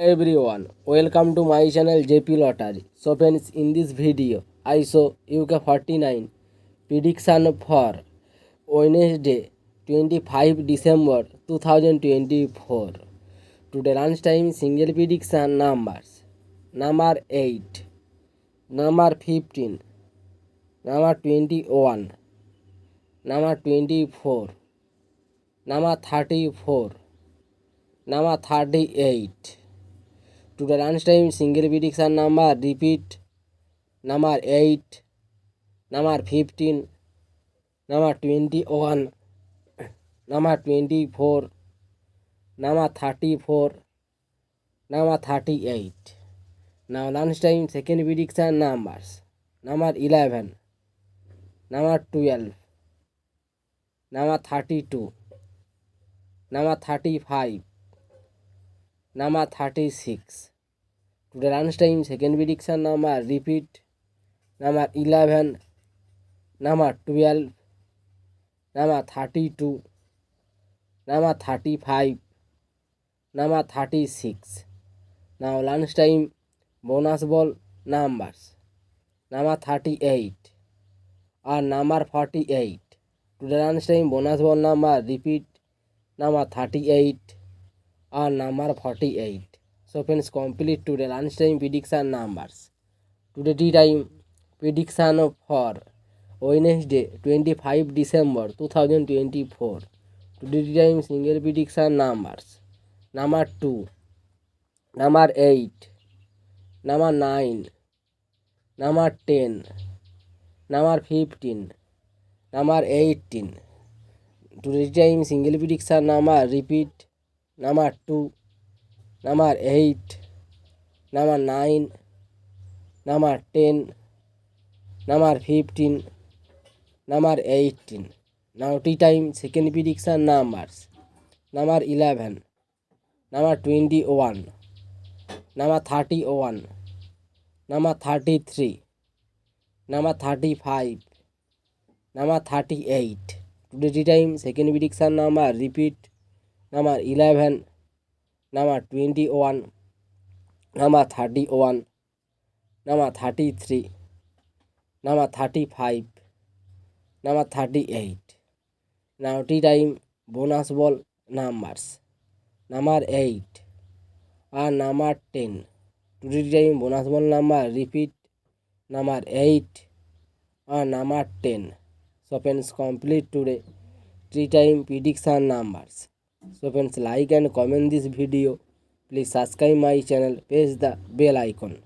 Everyone, welcome to my channel JP Lottery. So friends, in this video, I show UK49 prediction for Wednesday 25 December 2024. Today lunchtime single prediction numbers: number 8, number 15, number 21, number 24, number 34, number 38. Today lunchtime single prediction number repeat: number 8, number 15, number 21, number 24, number 34, number 38. Now lunchtime second prediction numbers: number 11, number 12, number 32, number 35, number 36. Today lunchtime second prediction number repeat: number 11, number 12, number 32, number 35, number 36. Now lunchtime bonus ball numbers: number 38 or number 48. Today lunchtime bonus ball number repeat: number 38 or number 48. So friends, complete today lunchtime prediction numbers. Today tea time prediction for Wednesday 25 December 2024. Today tea time single prediction numbers: number 2, number 8, number 9, number 10, number 15, number 18. Today time single prediction number repeat: number 2, number 8, number 9, number 10, number 15, number 18. Now tea time second prediction numbers: number 11, number 21, number 31, number 33, number 35, number 38. Today tea time second prediction number repeat: number 11, number 21, number 31, number 33, number 35, number 38. Now tea time bonus ball numbers: number 8 or number 10. Today tea time bonus ball number repeat: number 8 or number 10. So friends, complete today tea time prediction numbers. So friends, like and comment this video. Please subscribe my channel, press the bell icon.